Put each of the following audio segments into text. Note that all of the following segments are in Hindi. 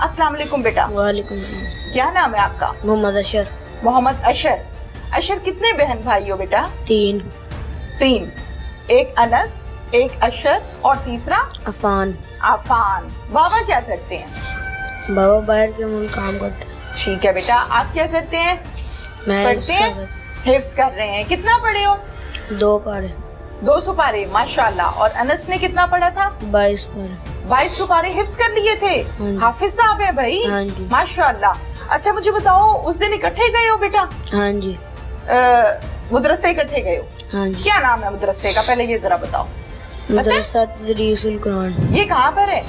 अस्सलाम वालेकुम बेटा। वालेकुम। क्या नाम है आपका? मोहम्मद अशर। मोहम्मद अशर। अशर कितने बहन भाई हो बेटा? 3। 3। एक अनस, एक अशर और तीसरा अफान। आफान। बाबा क्या करते हैं? बाबा बाहर के मुल्क काम करते हैं। ठीक है बेटा, आप क्या करते हैं? मैं पढ़ते हैं? हिफ्ज कर रहे हैं। कितना पढ़े हो? 2 पारे। 200 पारे, माशाल्लाह। और अनस ने कितना पढ़ा था? 22 पारे। 2200 पारे हिफ्ज कर लिए थे। हाँ जी। हाफिज साहब है भाई। हाँ जी। माशाल्लाह। अच्छा मुझे बताओ, उस दिन इकट्ठे गए हो बेटा? हाँ जी। मदरसे इकट्ठे गए हो? हाँ जी। क्या नाम है मदरसे का, पहले ये जरा बताओ। मदरसा तदरीसुल कुरान। ये कहाँ पर है?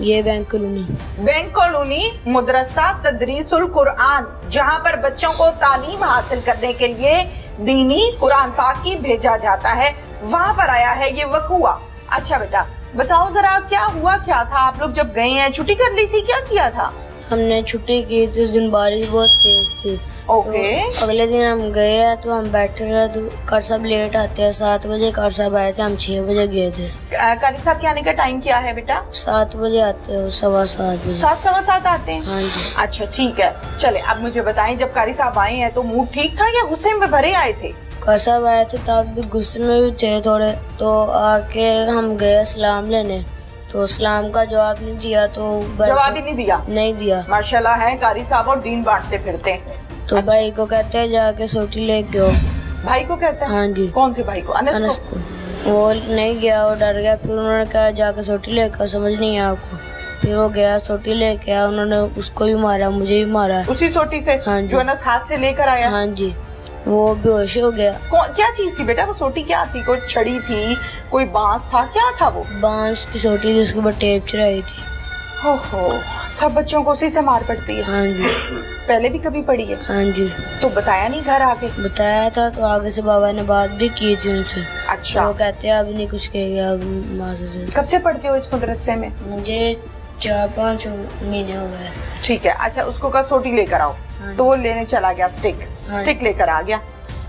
ये बैंक कॉलोनी। बैंक कॉलोनी मदरसा तदरीसुल कुरान, जहाँ पर बच्चों को तालीम हासिल करने के लिए दीनी कुरान पाक की भेजा जाता है, वहाँ पर आया है ये वकूआ। अच्छा बेटा बताओ जरा, क्या हुआ क्या था? आप लोग जब गए हैं, छुट्टी कर ली थी, क्या किया था? हमने छुट्टी की थी, उस दिन बारिश बहुत तेज थी। ओके। तो अगले दिन हम गए हैं तो हम बैठे रहे, तो कार साहब लेट आते हैं। 7 बजे कार साहब आए थे, हम 6 बजे गए थे। कारी साहब के आने का टाइम क्या है बेटा? 7 बजे आते हैं, 7:15 बजे। 7 सवा 7 आते हैं? हाँ जी। अच्छा ठीक है। चले अब मुझे बताएं, जब कारी साहब आए हैं तो मूड ठीक था या गुस्से में भरे आए थे? कार साहब आए थे तब भी गुस्से में भी थे थोड़े। तो आके हम गए सलाम लेने, तो सलाम का जवाब नहीं दिया। तो जवाब ही नहीं दिया? नहीं दिया। माशाल्लाह है कारी साहब, और दीन बांटते फिरते हैं। तो अच्छा। भाई को कहते हैं जाके सोटी लेके आओ। भाई को कहता है? हाँ जी। कौन से भाई को? अनस अनस को। वो नहीं गया, वो डर गया। फिर उन्होंने कहा जाके सोटी लेके आओ, समझ नहीं आया आपको। फिर वो गया, सोटी लेके आया। उन्होंने उसको भी मारा, मुझे भी मारा। उसी सोटी से? हाँ जी। जो अनस हाथ से लेकर आया? हाँ जी। वो बेहोश हो गया। क्या चीज थी बेटा वो सोटी? क्या थी? कोई छड़ी थी, कोई बांस था, क्या था वो? बांस की सोटी थी, उसके ऊपर टेप चढ़ाई थी। ओहो, सब बच्चों को उसी से मार पड़ती है? हाँ जी। पहले भी कभी पड़ी है? हाँ जी। तो बताया नहीं घर आके? बताया था, तो आगे से बाबा ने बात भी की थी उनसे। अच्छा। तो वो कहते हैं अब नहीं कुछ कहेगा, अब माजूर से। कब से पढ़ते हो इस मदरसे में? मुझे 4-5 महीने हो गए। ठीक है। अच्छा उसको कल सोटी लेकर आओ। हाँ। तो वो लेने चला गया स्टिक। हाँ। स्टिक लेकर आ गया।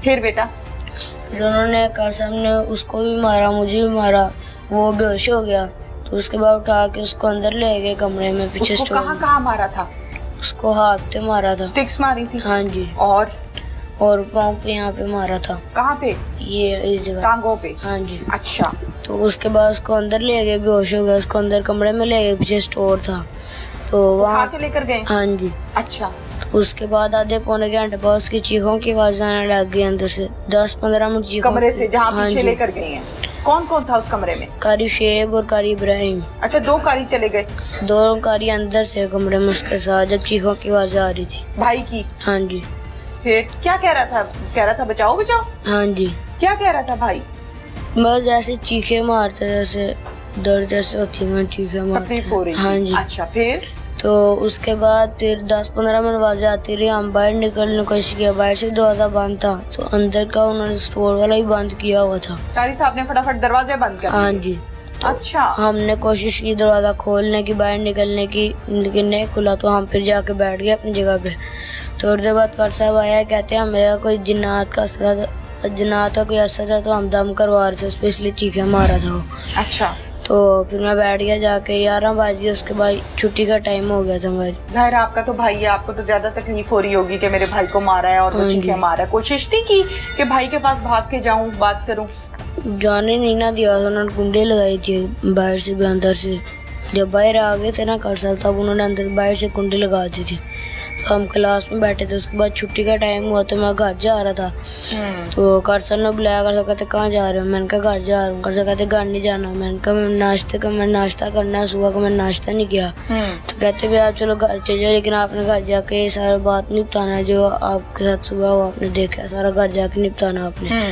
फिर बेटा? फिर उन्होंने कार साहब ने उसको भी मारा, मुझे भी मारा। वो बेहोश हो गया। तो उसके बाद उठा के उसको अंदर ले गए कमरे में, पीछे उसको स्टोर। कहाँ कहाँ मारा था? उसको हाथ पे मारा था। स्टिक्स मारी थी? हाँ जी। और पाँव पे यहाँ पे मारा था। कहाँ पे? ये इस जगह, टांगों पे? हाँ जी। अच्छा। तो उसके बाद उसको अंदर ले गए, बेहोश हो गया। उसको अंदर कमरे में ले गए, पीछे स्टोर था तो वहाँ के लेकर गए? हाँ जी। अच्छा। तो उसके बाद आधे पौने घंटे बाद उसकी चीखों की आवाज आने लग गई अंदर से। 10-15 मिनट चीखों। कमरे से जहाँ हाँ पीछे जी। लेकर गए हैं? कौन कौन था उस कमरे में? कारी शेब और कारी इब्राहिम। अच्छा 2 कारी चले गए? 2 कारी अंदर से कमरे में उसके साथ, जब चीखों की आवाज आ रही थी। भाई की? हाँ जी। फिर क्या कह रहा था? कह रहा था बचाओ बचाओ? हाँ जी। क्या कह रहा था भाई? बस जैसे चीखे मारते, जैसे दर्द जैसे होती है, चीखे मारते। तकलीफ हो रही? हाँ जी। अच्छा फिर? तो उसके बाद फिर 10-15 मिनट आवाजें आती रही। हम बाहर निकलने की कोशिश किया, बाहर से दरवाजा बंद था, तो अंदर का उन्होंने स्टोर वाला ही बंद किया हुआ था। कारी साहब ने फटाफट दरवाजे बंद कर दिए? हाँ जी। अच्छा। हमने कोशिश की दरवाजा खोलने की, बाहर निकलने की, लेकिन नहीं खुला। तो हम फिर जाके बैठ गए अपनी जगह पे। थोड़ी देर बाद कार साहब आया, कहते हैं मेरा कोई जिन्नात का कोई असर था, तो हम दम करवा रहे थे, स्पेशली चीखे मारा था वो। अच्छा। तो फिर मैं बैठ गया जाके, 11 बजे। उसके बाद छुट्टी का टाइम हो गया था हमारी। जाहिर है आपका तो भाई है, आपको तो ज्यादा तकलीफ हो रही होगी कि मेरे भाई को मारा है और वो हाँ चीखे जी। मारा है। कोशिश नहीं की कि भाई के पास भाग के जाऊं, बात करूं? जाने नहीं ना दिया था, उन्होंने कुंडे लगाई थी बाहर से भी अंदर से। जब बाहर आ गए थे ना कर साहब, तब उन्होंने अंदर बाहर से कुंडे लगा दी थी। तो हम क्लास में बैठे थे। उसके बाद छुट्टी का टाइम हुआ तो मैं घर जा रहा था। तो कर सर ने बुलाया, कर कहते कहाँ जा रहे हो? मैंने कहा घर जा रहा हूँ। कर सर कहते घर नहीं जाना। मैंने कहा मैं नाश्ता करना है, सुबह का मैंने नाश्ता नहीं किया। तो कहते फिर आप चलो घर चले जाओ, लेकिन आपने घर जाके ये सारा बात निपटाना, जो आपके साथ सुबह हुआ आपने देखा, सारा घर जाके निपटाना आपने।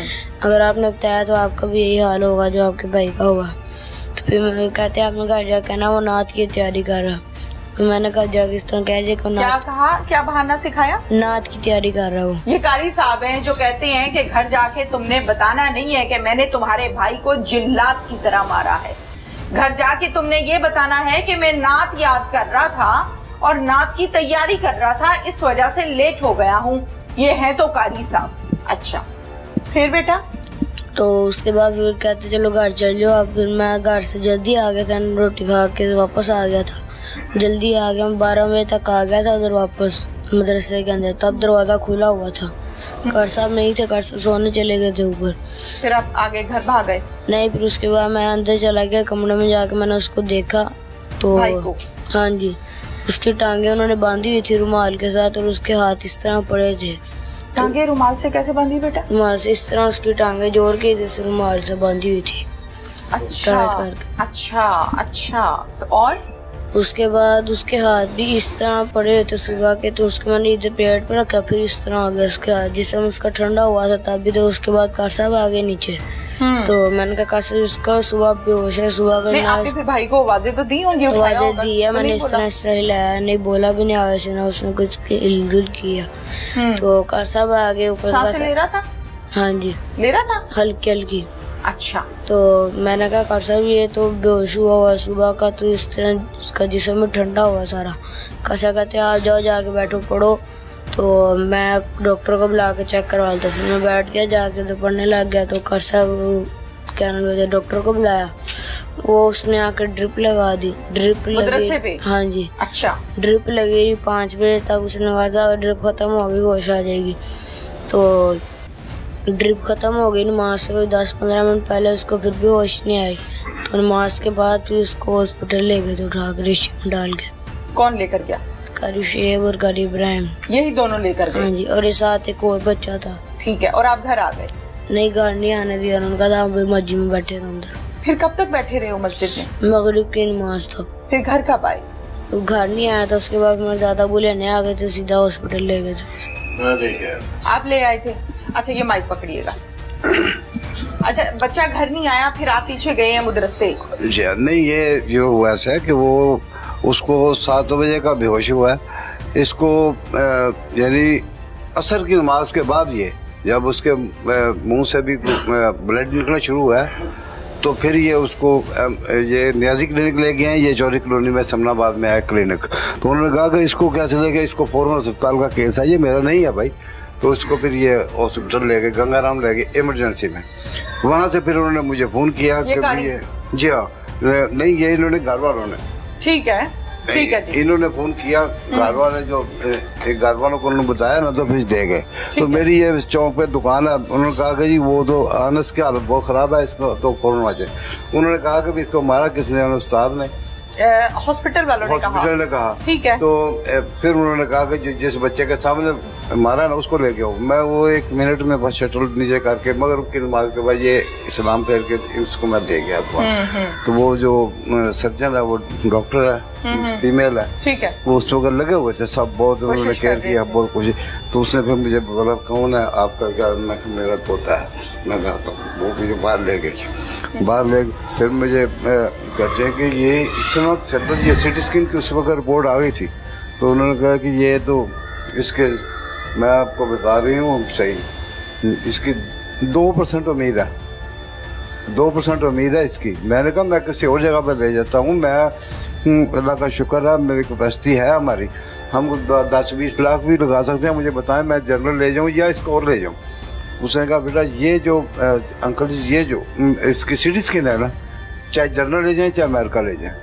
अगर आपने बताया तो आपका भी यही हाल होगा जो आपके भाई का हुआ। तो फिर कहते आपने घर जाके ना वो नात की तैयारी कर रहा। तो मैंने कहा जाके इस तरह कह दिया, क्या कहा? क्या बहाना सिखाया? नात की तैयारी कर रहा हूँ। ये कारी साहब हैं जो कहते हैं कि घर जाके तुमने बताना नहीं है कि मैंने तुम्हारे भाई को जिल्लात की तरह मारा है। घर जाके तुमने ये बताना है कि मैं नात याद कर रहा था और नात की तैयारी कर रहा था, इस वजह से लेट हो गया हूँ। ये है तो कारी साहब। अच्छा फिर बेटा? तो उसके बाद फिर कहते चलो घर चल जाओ। अब फिर मैं घर से जल्दी आ गया था, रोटी खा के वापस आ गया था। जल्दी आ गया, मैं 12 बजे तक आ गया था उधर वापस मदरसे के अंदर, तब दरवाज़ा खुला हुआ था। कर साहब नहीं थे, कर साहब सोने चले गए थे ऊपर। फिर आप आगे घर भाग गए? नहीं, फिर उसके बाद मैं अंदर चला गया कमरे में, जाके मैंने उसको देखा तो भाई को? हाँ जी, उसकी टांगे उन्होंने बांधी हुई थी रुमाल के साथ और उसके हाथ इस तरह पड़े थे। टांगे रुमाल से कैसे बांधी बेटा? रुमाल से इस तरह उसकी टांगे जोड़ के जैसे रुमाल से बांधी हुई थी। अच्छा अच्छा अच्छा। तो और उसके बाद उसके हाथ भी इस तरह पड़े हुए थे सुबह के, तो उसके मैंने इधर पेट पर रखा, फिर इस तरह आ गया उसके हाथ। जिस समय उसका ठंडा हुआ था तब भी, तो उसके बाद कार साहब आ गए नीचे, तो मैंने कहा कार साहब उसका सुबह बेहोश है। सुबह का आपने फिर भाई को आवाजें तो दी होंगी? आवाजें दी है मैंने, इस तरह हिलाया, नहीं बोला भी नहीं आवाज ना, उसने कुछ हिल किया। तो कार साहब आ गए ऊपर। सांसें ले रहा था? हाँ जी ले रहा था, हल्की हल्की। अच्छा। तो मैंने कहा कार साहब ये तो बेहोश हुआ सुबह का, तो इस तरह उसका जिस्म में ठंडा हुआ सारा। कार साहब कहते आप जाओ जाके बैठो पढ़ो, तो मैं डॉक्टर को बुला के चेक करवा लेता। फिर मैं बैठ गया, जाके तो पढ़ने लग गया। तो कार साहब क्या नाम है, डॉक्टर को बुलाया, वो उसने आकर ड्रिप लगा दी। ड्रिप लगी? हाँ जी। अच्छा। ड्रिप लगी 5 बजे तक, उसने कहा था ड्रिप खत्म हो गई होश आ जाएगी। तो ड्रिप खत्म हो गई, नमाज से कोई 10-15 मिनट पहले उसको फिर भी होश नहीं आई। तो नमाज के बाद फिर उसको हॉस्पिटल ले गए थे उठा कर रिक्शे में डाल के। कौन लेकर गया? कारी शेब और कारी इब्राहिम, यही दोनों लेकर गए? हाँ जी, और ये साथ एक और बच्चा था। ठीक है, और आप घर आ गए? नहीं, घर नहीं आने दिया उनका, था मस्जिद में बैठे रहे अंदर। फिर कब तक बैठे रहे हो मस्जिद में? मगरिब की नमाज तक। फिर घर कब आए? तो घर नहीं आया था, उसके बाद मेरे दादा बोले नहीं आ गए थे, सीधा हॉस्पिटल ले गए थे। आप ले आए थे? अच्छा, ये माइक पकड़िएगा। अच्छा, बच्चा घर नहीं आया, फिर आप पीछे गए हैं मदरसे? नहीं, ये जो हुआ है कि वो उसको 7 बजे का बेहोश हुआ है। इसको यानी असर की नमाज के बाद ये जब उसके मुंह से भी ब्लड निकलना शुरू हुआ है, तो फिर ये उसको ये न्याजी क्लिनिक ले गए हैं। ये चौरी कॉलोनी में समनाबाद में है क्लिनिक। तो उन्होंने कहा कि इसको कैसे ले गए, इसको फौरन अस्पताल का केस है, ये मेरा नहीं है भाई। तो उसको फिर ये हॉस्पिटल ले गए, गंगाराम ले गए इमरजेंसी में। वहाँ से फिर उन्होंने मुझे फोन किया कि ये जी हाँ, नहीं ये इन्होंने घर वालों ने, ठीक है ठीक है, इन्होंने फोन किया घर वाले, जो एक घर वालों को उन्होंने बताया ना, तो फिर दे गए। तो मेरी ये चौक पे दुकान है, उन्होंने कहा कि जी वो तो अनस की हालत बहुत खराब है, इसको तो फौरन आ जाए। उन्होंने कहा कि इसको मारा किसने? उस्ताद ने, हॉस्पिटल वालों ने कहा। ठीक है। तो फिर उन्होंने कहा कि जिस बच्चे के सामने मारा ना उसको लेके आओ। मैं वो 1 मिनट में बस शटल नीचे करके मगर की नमाज के बाद ये इस्लाम फेर के उसको मैं दे गया। तो वो जो सर्जन है वो डॉक्टर है, फीमेल है, ठीक है, वो उस वक्त लगे हुए थे सब, बहुत उन्होंने केयर किया, बहुत कुछ। तो उसने फिर मुझे बोला कौन है आपका? क्या? मैं मेरा पोता है। मैं कहता हूँ, वो मुझे बाहर ले गई। बाहर ले फिर मुझे कहते हैं कि ये इस तरह ये सिटी स्कैन की उस वक्त रिपोर्ट आ गई थी। तो उन्होंने कहा कि ये तो इसके, मैं आपको बता रही हूँ सही, इसकी 2% उम्मीद है, 2% उम्मीद है इसकी। मैंने कहा मैं किसी और जगह पर ले जाता हूँ, मैं अल्लाह का शुक्र है मेरी कैपेसिटी है हमारी, हम 10-20 लाख भी लगा सकते हैं, मुझे बताएं मैं जनरल ले जाऊँ या इसको और ले जाऊँ। उसने कहा बेटा ये जो अंकल जी ये जो इसकी सिटी स्कैन है ना, चाहे जनरल ले जाएं चाहे अमेरिका ले जाएं,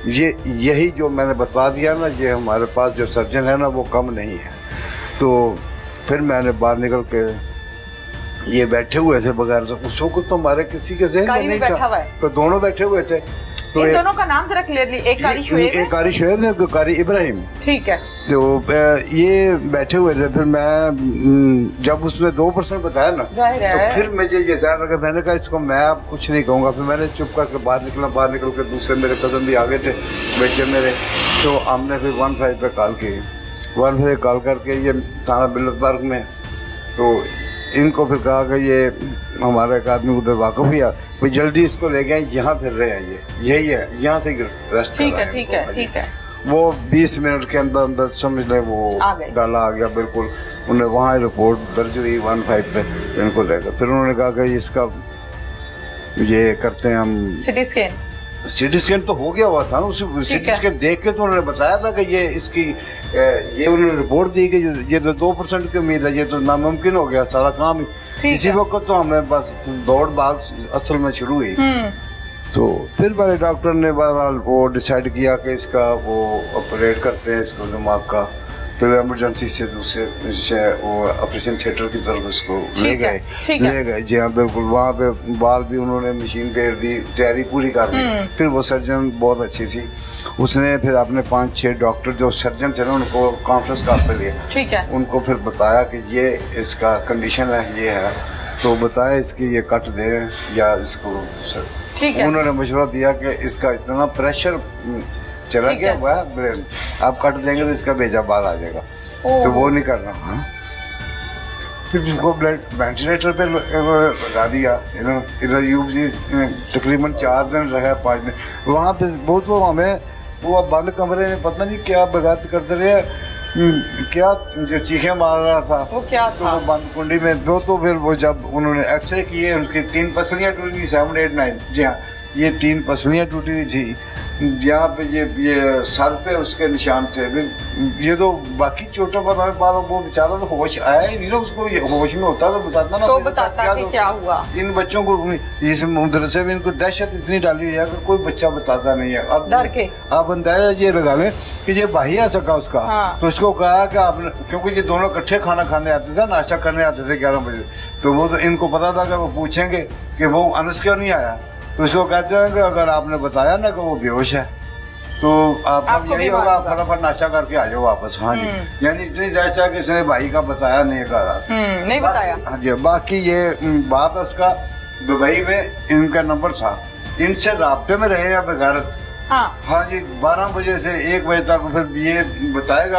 ये यही जो मैंने बता दिया ना, ये हमारे पास जो सर्जन है ना वो कम नहीं है। तो फिर मैंने बाहर निकल के, ये बैठे हुए थे बगैर, उस वक्त तो हमारे किसी के ज़हन में नहीं था, तो दोनों बैठे हुए थे। तो इन दोनों का नाम जरा क्लियरली, एक कारी शुएब है, एक कारी शुएब है, एक कारी इब्राहिम, ठीक है। तो ये बैठे हुए थे। फिर मैं जब उसने 2% बताया ना, तो फिर मुझे ये ज़ाहिर लगा, मैंने कहा इसको मैं अब कुछ नहीं कहूँगा। फिर मैंने चुप करके बाहर निकला, बाहर निकल कर दूसरे मेरे कदम भी आगे थे बच्चे मेरे, तो हमने फिर 15 पे कॉल की, 15 कॉल करके ये थाना बिल्लतबाग में, तो इनको फिर कहा कि ये हमारा एक आदमी उधर वाकफ हुआ, भाई जल्दी इसको ले गए, यहाँ फिर रहे हैं, ये यही है, यहाँ से रेस्ट। ठीक है ठीक है ठीक है। वो 20 मिनट के अंदर अंदर समझ ले वो डाला आ गया बिल्कुल। उन्हें वहाँ रिपोर्ट दर्ज हुई 15 पे, इनको लेकर फिर उन्होंने कहा कि इसका ये करते हैं हम सिटी स्कैन। सिटी स्कैन तो हो गया हुआ था ना, उसी सिटी स्कैन देख के तो उन्होंने बताया था कि ये इसकी ये उन्होंने रिपोर्ट दी कि ये तो 2% की उम्मीद है, ये तो नामुमकिन हो गया सारा काम। इसी वक्त तो हमें बस दौड़ भाग असल में शुरू हुई। तो फिर मेरे डॉक्टर ने बहरहाल वो डिसाइड किया कि इसका वो ऑपरेट करते हैं इसको दिमाग का। फिर इमरजेंसी से दूसरे से वो ऑपरेशन थिएटर की तरफ उसको ले गए जी हाँ बिल्कुल। वहाँ पे बाल भी उन्होंने मशीन फेर दी, तैयारी पूरी कर दी। फिर वो सर्जन बहुत अच्छी थी, उसने फिर अपने 5-6 डॉक्टर जो सर्जन थे ना उनको कॉन्फ्रेंस कॉल पे लिया। ठीक है। उनको फिर बताया कि ये इसका कंडीशन है, ये है, तो बताया इसकी ये कट दे या इसको। ठीक है। उन्होंने मशवरा दिया कि इसका इतना प्रेशर चला गया हुआ है ब्रेन, आप कट देंगे तो इसका बेजा बाल आ जाएगा, तो वो नहीं करना। हाँ फिर उसको वेंटिलेटर पे लगा दिया। इधर यूपी तकरीबन 4 दिन रहा, 5 दिन वहाँ पे। बहुत वो हमें वो बंद कमरे में पता नहीं क्या बगावत करते रहे, क्या जो चीखें मार रहा था वो क्या तो था? वो बंद कुंडी में दो। तो फिर वो जब उन्होंने एक्सरे किए उसकी 3 पसलियाँ टूटी थी, 7, 8, 9 जी हाँ ये 3 पसलियाँ टूटी हुई थी। यहाँ पे ये सर पे उसके निशान थे। ये तो बाकी चोटों पर वो बेचारा तो होश आया ही नहीं ना उसको, ये होश में होता तो बताता ना, तो बताता कि क्या हुआ। इन बच्चों को इस मदरसे में इनको दहशत इतनी डाली है कि कोई बच्चा बताता नहीं है। अब डर के आप अंदाजा ये लगा लें कि ये भाई आ सका उसका। हाँ। तो उसको कहा कि आपने, क्योंकि ये दोनों इकट्ठे खाना खाने आते थे, नाश्ता करने आते थे 11 बजे, तो वो तो इनको पता था कि वो पूछेंगे कि वो अनस क्यों नहीं आया। तो उसको कहते हैं कि अगर आपने बताया ना कि वो बेहोश है तो आपको यही होगा, आप फटाफट नाश्ता करके आ जाओ वापस। हाँ जी, यानी इतनी जायचा कि इसने भाई का बताया नहीं नहीं बताया। हाँ जी। बाकी ये बात है उसका, दुबई में इनका नंबर था, इनसे राब्ते में रहे या बगैरत। हाँ जी, 12 बजे से 1 बजे तक फिर ये बताएगा।